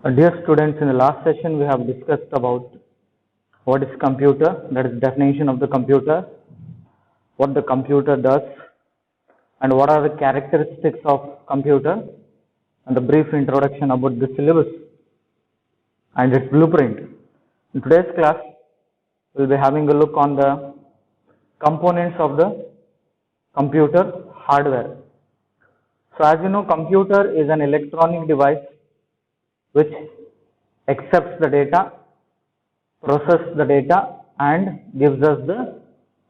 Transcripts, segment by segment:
Dear students, in the last session we have discussed about what is computer, that is definition of the computer, what the computer does, and what are the characteristics of computer, and a brief introduction about the syllabus and its blueprint. In today's class, we will be having a look on the components of the computer hardware. So as you know, computer is an electronic device which accepts the data, processes the data, and gives us the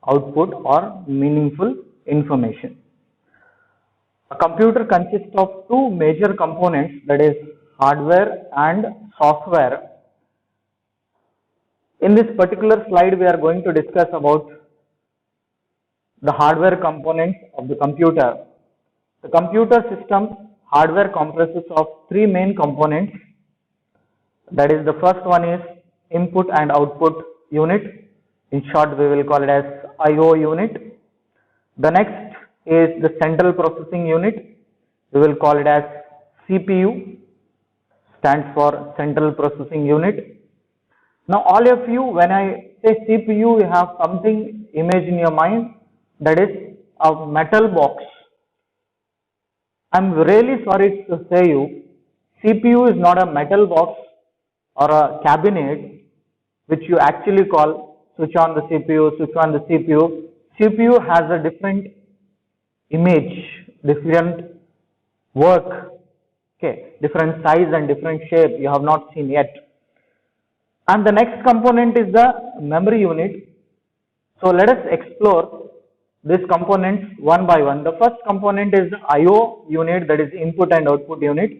output or meaningful information. A computer consists of two major components, that is hardware and software. In this particular slide, we are going to discuss about the hardware components of the computer. The computer system hardware comprises of three main components. That is, the first one is input and output unit. In short, we will call it as I/O unit. The next is the central processing unit. We will call it as CPU, stands for central processing unit. Now, all of you, when I say CPU, you have something image in your mind, that is a metal box. I'm really sorry to say you, CPU is not a metal box or a cabinet which you actually call switch on the CPU, switch on the CPU. CPU has a different image, different work, okay, different size and different shape you have not seen yet. And the next component is the memory unit. So let us explore these components one by one. The first component is the I/O unit, that is input and output unit.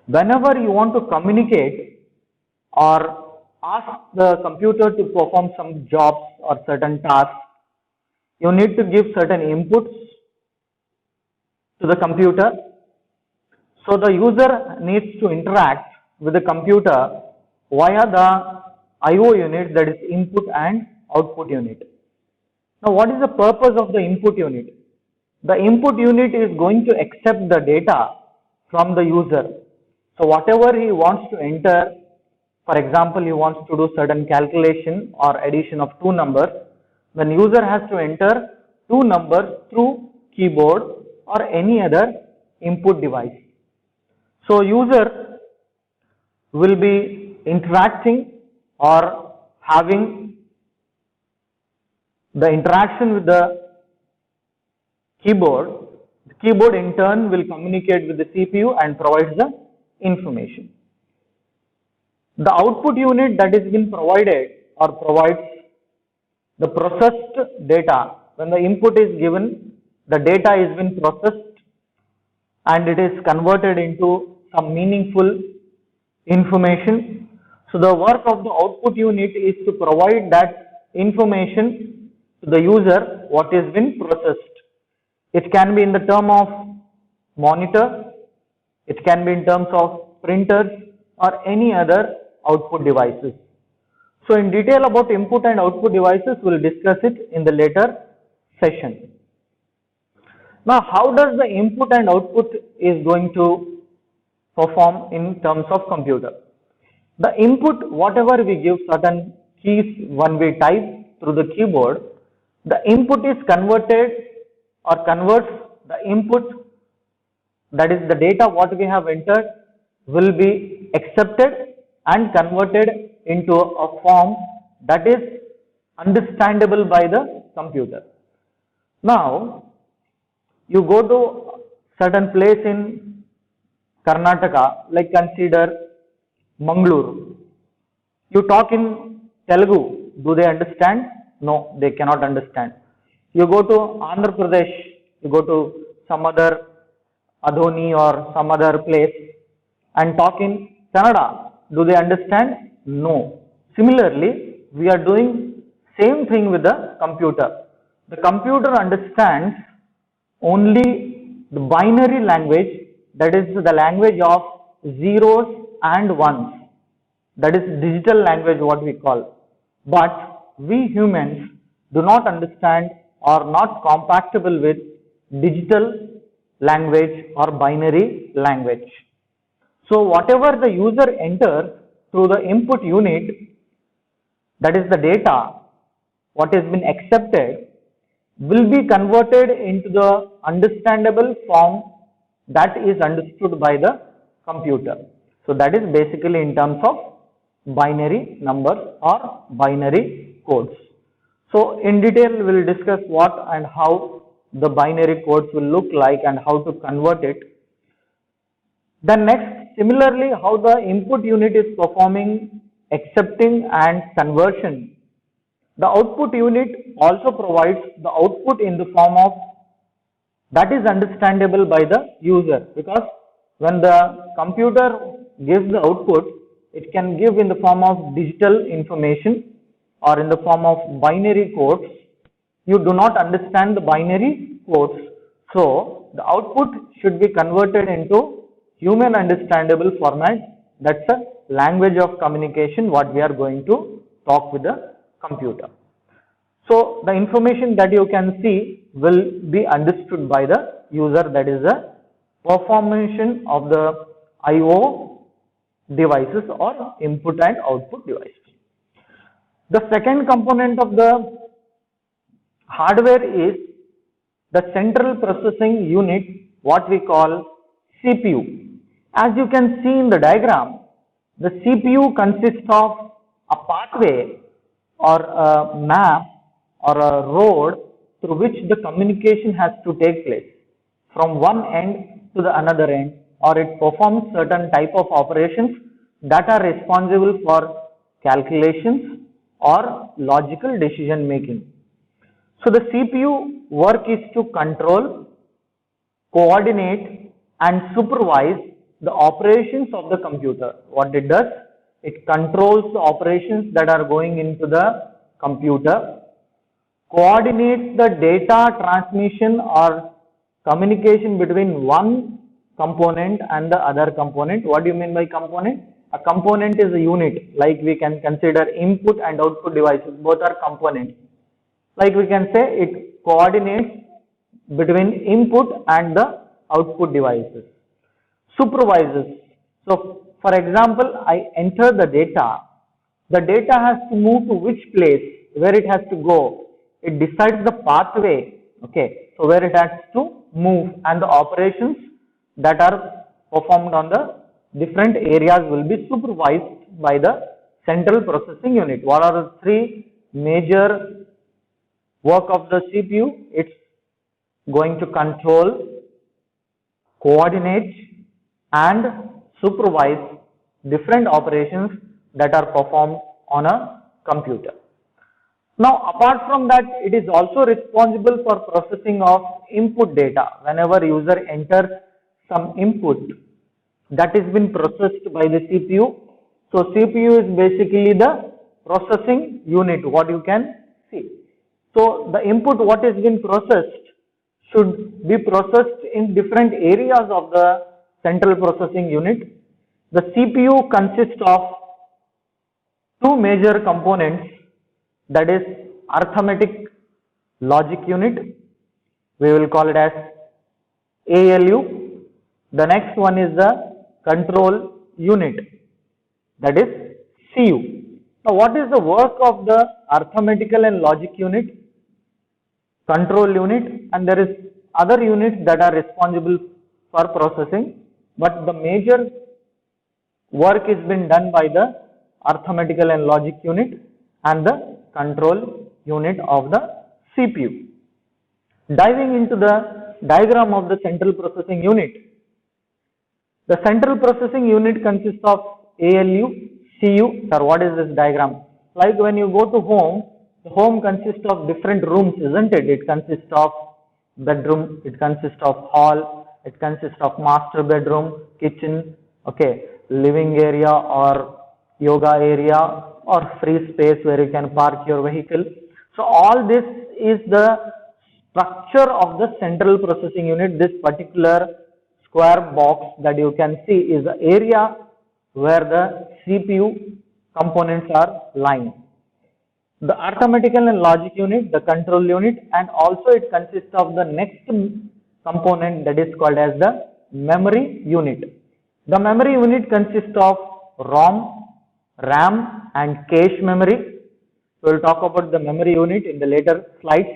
Whenever you want to communicate or ask the computer to perform some jobs or certain tasks, you need to give certain inputs to the computer. So the user needs to interact with the computer via the I/O unit, that is input and output unit. Now, what is the purpose of the input unit? The input unit is going to accept the data from the user. So whatever he wants to enter, for example, he wants to do certain calculation or addition of two numbers, then user has to enter two numbers through keyboard or any other input device. So user will be interacting or having the interaction with the keyboard. The keyboard in turn will communicate with the CPU and provides the information. The output unit that is been provided or provides the processed data. When the input is given, the data is been processed and it is converted into some meaningful information. So the work of the output unit is to provide that information to the user what is been processed. It can be in the term of monitor, it can be in terms of printers or any other output devices. So in detail about input and output devices, we will discuss it in the later session. Now, how does the input and output is going to perform in terms of computer? The input, whatever we give certain keys when we type through the keyboard, the input is converted or converts the input, that is the data what we have entered will be accepted and converted into a form that is understandable by the computer. Now, you go to certain place in Karnataka, like consider Mangaluru. You talk in Telugu, do they understand? No, they cannot understand. You go to Andhra Pradesh, you go to some other Adoni or some other place and talk in Kannada, do they understand? No. Similarly, we are doing same thing with the computer. The computer understands only the binary language, that is the language of zeros and ones, that is digital language what we call. But we humans do not understand or not compatible with digital language or binary language. So whatever the user enters through the input unit, that is the data, what has been accepted, will be converted into the understandable form that is understood by the computer. So that is basically in terms of binary numbers or binary codes. So in detail we will discuss what and how the binary codes will look like and how to convert it. Then next, similarly, how the input unit is performing accepting and conversion. The output unit also provides the output in the form of that is understandable by the user, because when the computer gives the output, it can give in the form of digital information or in the form of binary codes. You do not understand the binary codes, so the output should be converted into human understandable format. That's a language of communication what we are going to talk with the computer. So the information that you can see will be understood by the user, that is the performance of the IO devices or input and output devices. The second component of the hardware is the central processing unit, what we call CPU. As you can see in the diagram, the CPU consists of a pathway or a map or a road through which the communication has to take place from one end to the another end, or it performs certain type of operations that are responsible for calculations or logical decision making. So the CPU work is to control, coordinate and supervise the operations of the computer. What it does, it controls the operations that are going into the computer, coordinates the data transmission or communication between one component and the other component. What do you mean by component? A component is a unit, like we can consider input and output devices, both are components. Like we can say it coordinates between input and the output devices. Supervises. So for example, I enter the data has to move to which place, where it has to go. It decides the pathway, okay, so where it has to move, and the operations that are performed on the different areas will be supervised by the central processing unit. What are the three major work of the CPU? It's going to control, coordinate and supervise different operations that are performed on a computer. Now apart from that, it is also responsible for processing of input data. Whenever user enters some input, that is been processed by the CPU. So CPU is basically the processing unit, what you can see. So the input what has been processed should be processed in different areas of the central processing unit. The CPU consists of two major components, that is arithmetic logic unit, we will call it as ALU. The next one is the control unit, that is CU. Now what is the work of the arithmetical and logic unit, control unit, and there is other units that are responsible for processing, but the major work is been done by the arithmetical and logic unit and the control unit of the CPU. Diving into the diagram of the central processing unit. The central processing unit consists of ALU, CU. Sir, what is this diagram? Like when you go to home, the home consists of different rooms, isn't it? It consists of bedroom, it consists of hall, it consists of master bedroom, kitchen, okay, living area or yoga area or free space where you can park your vehicle. So all this is the structure of the central processing unit. This particular square box that you can see is the area where the CPU components are lying. The arithmetical and logic unit, the control unit, and also it consists of the next component that is called as the memory unit. The memory unit consists of ROM, RAM and cache memory. We will talk about the memory unit in the later slides.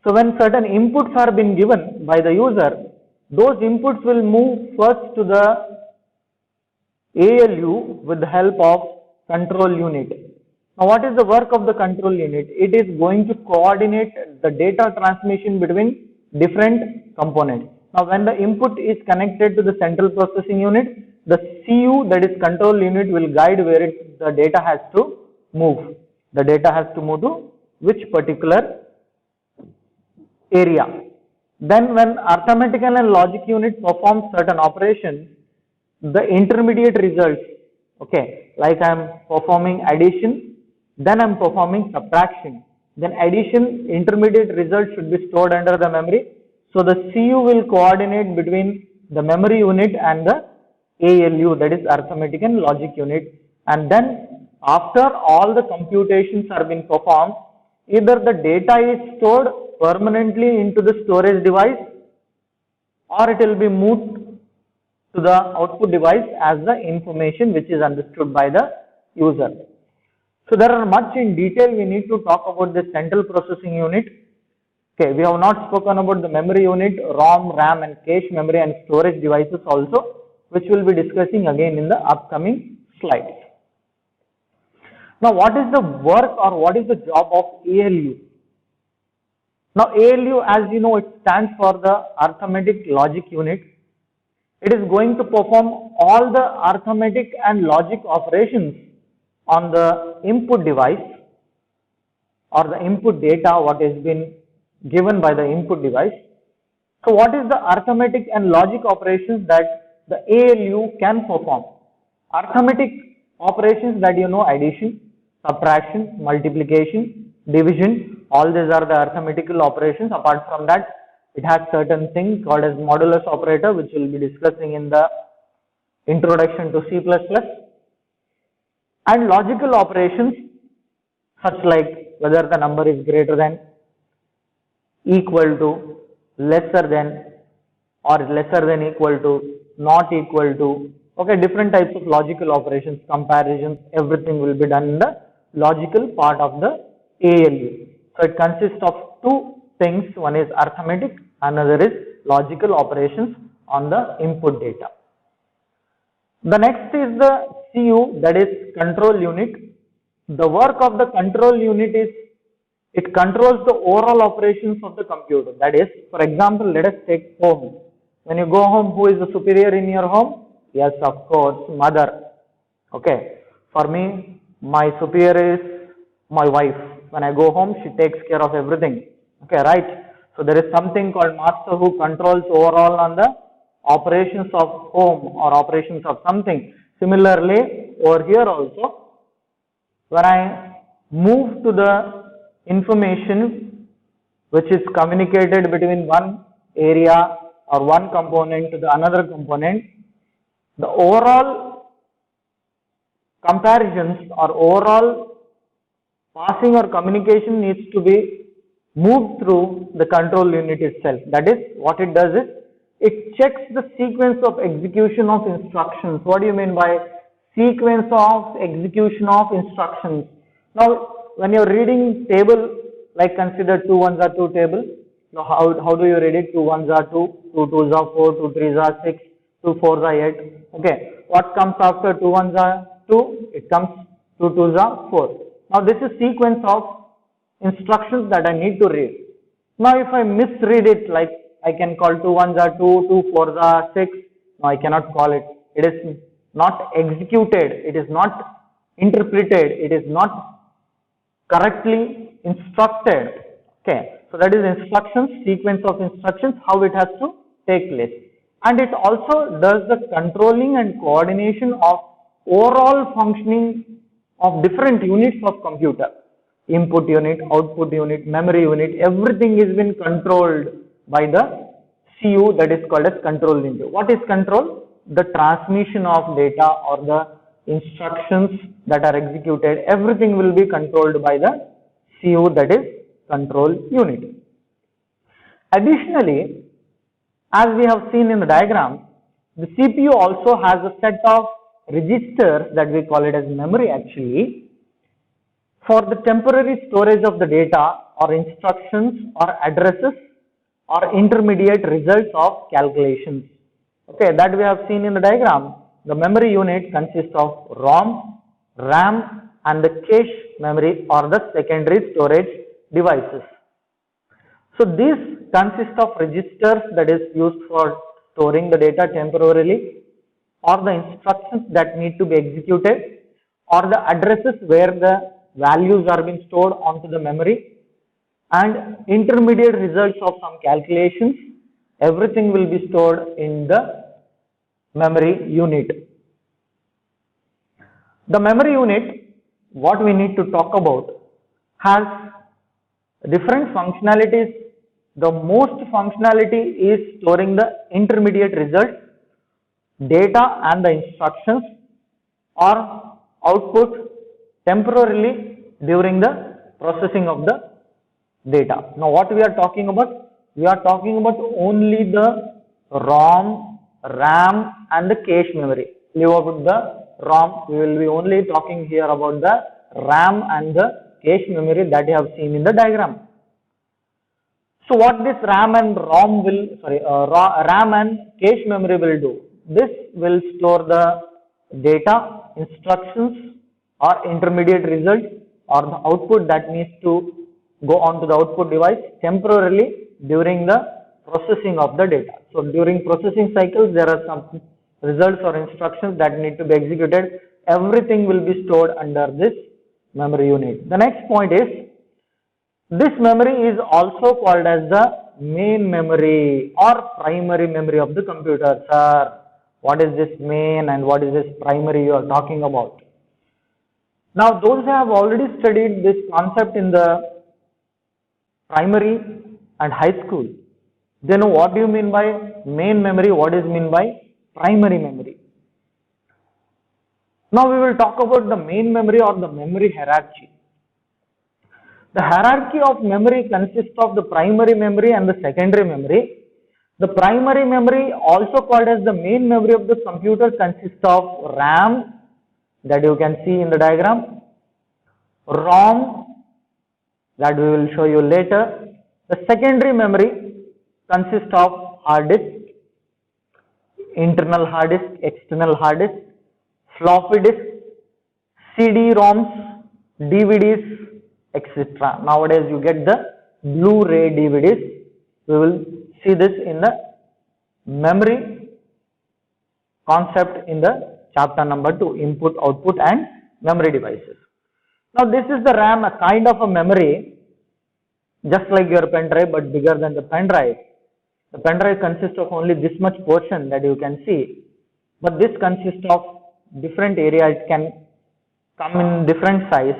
So when certain inputs are being given by the user, those inputs will move first to the ALU with the help of control unit. Now what is the work of the control unit? It is going to coordinate the data transmission between different components. Now when the input is connected to the central processing unit, the CU, that is control unit, will guide where the data has to move. The data has to move to which particular area. Then when arithmetical and logic unit performs certain operations, the intermediate results, okay, like I am performing addition, then I am performing subtraction, then addition intermediate result should be stored under the memory. So the CU will coordinate between the memory unit and the ALU, that is arithmetic and logic unit, and then after all the computations are being performed, either the data is stored permanently into the storage device or it will be moved to the output device as the information which is understood by the user. So there are much in detail we need to talk about the central processing unit. Okay, we have not spoken about the memory unit, ROM, RAM and cache memory and storage devices also, which we will be discussing again in the upcoming slides. Now what is the work or what is the job of ALU? Now ALU, as you know, it stands for the arithmetic logic unit. It is going to perform all the arithmetic and logic operations on the input device or the input data what has been given by the input device. So what is the arithmetic and logic operations that the ALU can perform? Arithmetic operations, that you know, addition, subtraction, multiplication, division, all these are the arithmetical operations. Apart from that, it has certain things called as modulus operator, which we will be discussing in the introduction to C++, and logical operations such like whether the number is greater than, equal to, lesser than, or lesser than equal to, not equal to, okay, different types of logical operations, comparisons, everything will be done in the logical part of the ALU. So it consists of two things, one is arithmetic, another is logical operations on the input data. The next is the CU, that is control unit. The work of the control unit is it controls the overall operations of the computer. That is, for example, let us take home. When you go home, who is the superior in your home? Yes, of course, mother. Okay, for me, my superior is my wife. When I go home, she takes care of everything. Okay, right? So there is something called master who controls overall on the operations of home or operations of something. Similarly, over here also, when I move to the information which is communicated between one area or one component to the another component, the overall comparisons or overall passing or communication needs to be moved through the control unit itself. That is, what it does is, it checks the sequence of execution of instructions. What do you mean by sequence of execution of instructions? Now, when you are reading table, like consider 2 ones are 2 table. Now, how do you read it? 2 ones are 2, 2 twos are 4, 2 threes are 6, 2 fours are 8. Okay, what comes after 2 ones are 2? It comes 2 twos are 4. Now, this is sequence of instructions that I need to read. Now, if I misread it, like I can call 2 ones are 2, 2 fours are 6. No, I cannot call it. It is not executed. It is not interpreted. It is not correctly instructed. Okay, so that is instructions, sequence of instructions, how it has to take place. And it also does the controlling and coordination of overall functioning of different units of computer. Input unit, output unit, memory unit, everything is been controlled by the CU, that is called as control unit. What is control? The transmission of data or the instructions that are executed, everything will be controlled by the CU, that is control unit. Additionally, as we have seen in the diagram, the CPU also has a set of registers that we call it as memory actually for the temporary storage of the data or instructions or addresses or intermediate results of calculations. Okay, that we have seen in the diagram. The memory unit consists of ROM, RAM and the cache memory or the secondary storage devices. So these consist of registers that is used for storing the data temporarily or the instructions that need to be executed or the addresses where the values are being stored onto the memory and intermediate results of some calculations, everything will be stored in the memory unit. The memory unit, what we need to talk about, has different functionalities. The most functionality is storing the intermediate results, data and the instructions or output temporarily during the processing of the data. Now what we are talking about? We are talking about only the ROM, RAM and the cache memory. Leave out the ROM, we will be only talking here about the RAM and the cache memory that you have seen in the diagram. So what this RAM and RAM and cache memory will do? This will store the data, instructions or intermediate results or the output that needs to go onto the output device temporarily during the processing of the data. So during processing cycles there are some results or instructions that need to be executed. Everything will be stored under this memory unit. The next point is, this memory is also called as the main memory or primary memory of the computer. Sir, what is this main and what is this primary you are talking about? Now those who have already studied this concept in the primary and high school, they know what do you mean by main memory, what is mean by primary memory. Now we will talk about the main memory or the memory hierarchy. The hierarchy of memory consists of the primary memory and the secondary memory. The primary memory, also called as the main memory of the computer, consists of RAM that you can see in the diagram, ROM that we will show you later. The secondary memory consists of hard disk, internal hard disk, external hard disk, floppy disk, CD-ROMs, DVDs, etc. Nowadays you get the Blu-ray DVDs. We will see this in the memory concept in the chapter number 2, input, output and memory devices. Now this is the RAM, a kind of a memory just like your pen drive but bigger than the pen drive. The pen drive consists of only this much portion that you can see, but this consists of different areas. It can come in different size,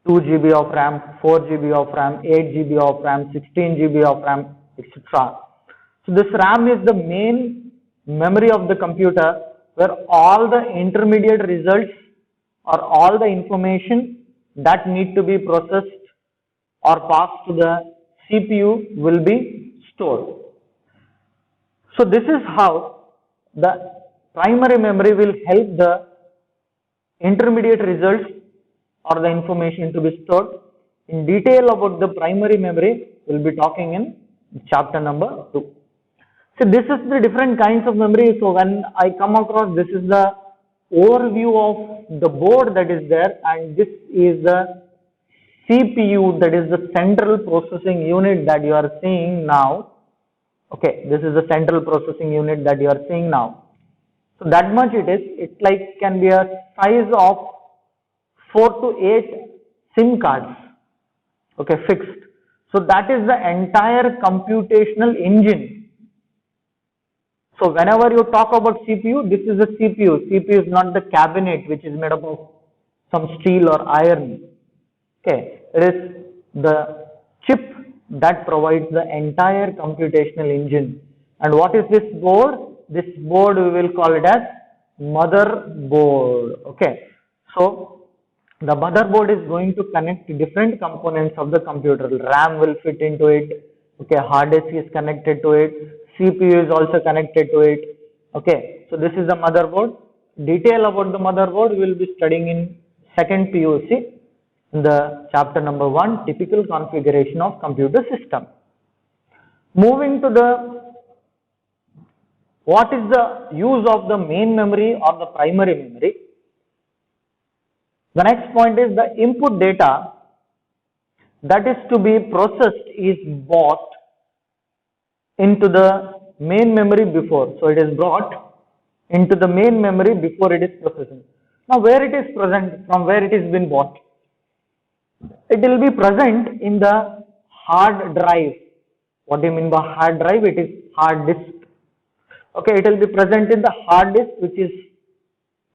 2 GB of RAM, 4 GB of RAM, 8 GB of RAM, 16 GB of RAM, etc. So this RAM is the main memory of the computer where all the intermediate results or all the information that need to be processed or passed to the CPU will be stored. So this is how the primary memory will help the intermediate results or the information to be stored. In detail about the primary memory, we will be talking in chapter number 2. So this is the different kinds of memory. So when I come across, this is the overview of the board that is there, and this is the CPU, that is the central processing unit that you are seeing now. Okay, this is the central processing unit that you are seeing now. So that much it is. It like can be a size of 4 to 8 SIM cards. Okay, fixed. So that is the entire computational engine. So whenever you talk about CPU, this is the CPU. CPU is not the cabinet which is made up of some steel or iron. Okay, it is the chip that provides the entire computational engine. And what is this board? This board we will call it as motherboard. Okay, so the motherboard is going to connect different components of the computer. RAM will fit into it. Okay, hard disk is connected to it. CPU is also connected to it. Okay, so this is the motherboard. Detail about the motherboard we will be studying in second PUC in the chapter number 1, typical configuration of computer system. Moving to the what is the use of the main memory or the primary memory. The next point is the input data that is to be processed is brought into the main memory before. So it is brought into the main memory before it is processed. Now where it is present, from where it is been bought? It will be present in the hard drive. What do you mean by hard drive? It is hard disk. Okay, it will be present in the hard disk which is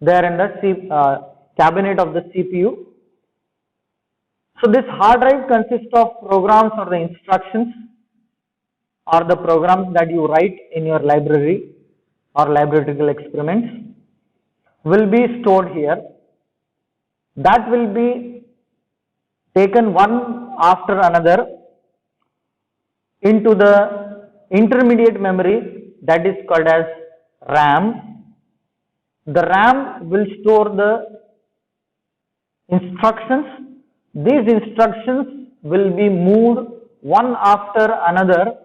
there in the cabinet of the CPU. So this hard drive consists of programs or the instructions or the programs that you write in your library or laboratory experiments will be stored here. That will be taken one after another into the intermediate memory that is called as RAM. The RAM will store the instructions. These instructions will be moved one after another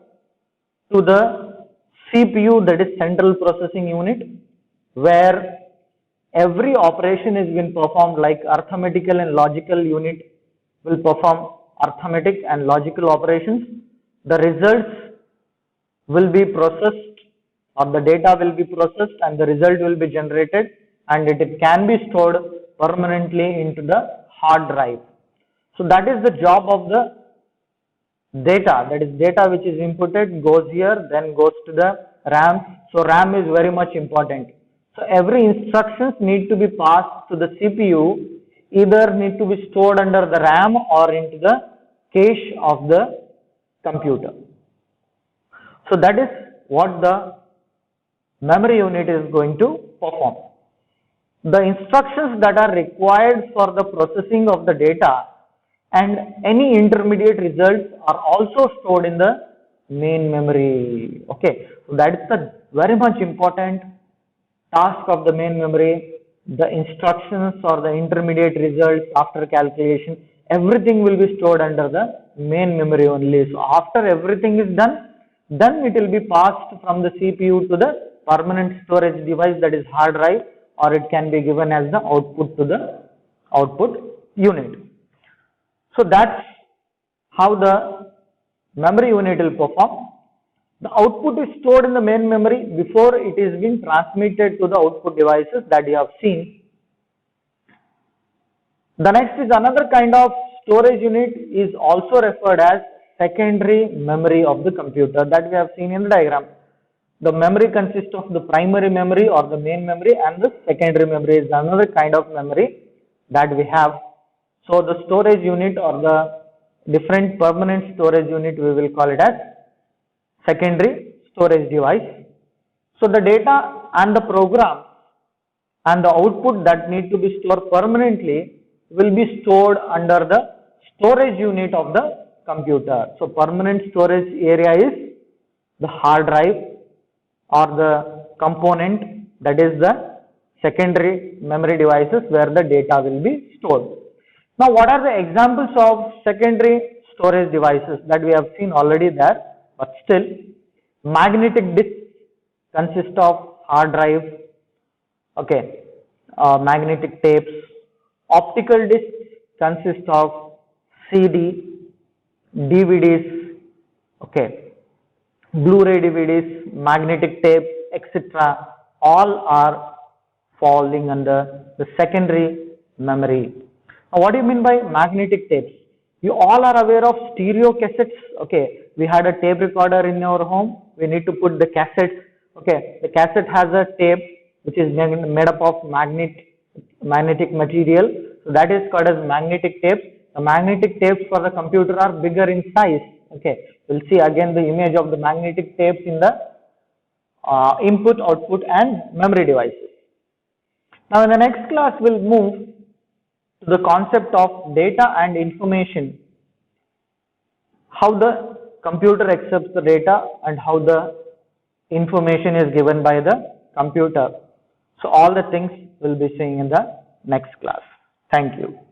to the CPU, that is central processing unit, where every operation is being performed, like arithmetical and logical unit will perform arithmetic and logical operations. The results will be processed or the data will be processed and the result will be generated, and it can be stored permanently into the hard drive. So that is the job of the data, that is data which is inputted goes here, then goes to the RAM. So RAM is very much important. So every instructions need to be passed to the CPU, either need to be stored under the RAM or into the cache of the computer. So that is what the memory unit is going to perform. The instructions that are required for the processing of the data and any intermediate results are also stored in the main memory. Okay, so that is the very much important task of the main memory. The instructions or the intermediate results after calculation, everything will be stored under the main memory only. So after everything is done, then it will be passed from the CPU to the permanent storage device, that is hard drive, or it can be given as the output to the output unit. So that's how the memory unit will perform. The output is stored in the main memory before it is being transmitted to the output devices that you have seen. The next is another kind of storage unit is also referred as secondary memory of the computer, that we have seen in the diagram. The memory consists of the primary memory or the main memory, and the secondary memory is another kind of memory that we have. So the storage unit or the different permanent storage unit, we will call it as secondary storage device. So the data and the program and the output that need to be stored permanently will be stored under the storage unit of the computer. So permanent storage area is the hard drive or the component, that is the secondary memory devices where the data will be stored. Now what are the examples of secondary storage devices that we have seen already there, but still magnetic disk consists of hard drive, okay, magnetic tapes. Optical discs consist of CD, DVDs, okay, Blu-ray DVDs, magnetic tapes, etc. all are falling under the secondary memory. Now what do you mean by magnetic tapes? You all are aware of stereo cassettes. Okay, we had a tape recorder in our home. We need to put the cassette. Okay, the cassette has a tape which is made up of magnetic material. So that is called as magnetic tapes. The magnetic tapes for the computer are bigger in size. Okay, we'll see again the image of the magnetic tapes in the input, output, and memory devices. Now in the next class we'll move to the concept of data and information, how the computer accepts the data and how the information is given by the computer. So all the things we'll be seeing in the next class. Thank you.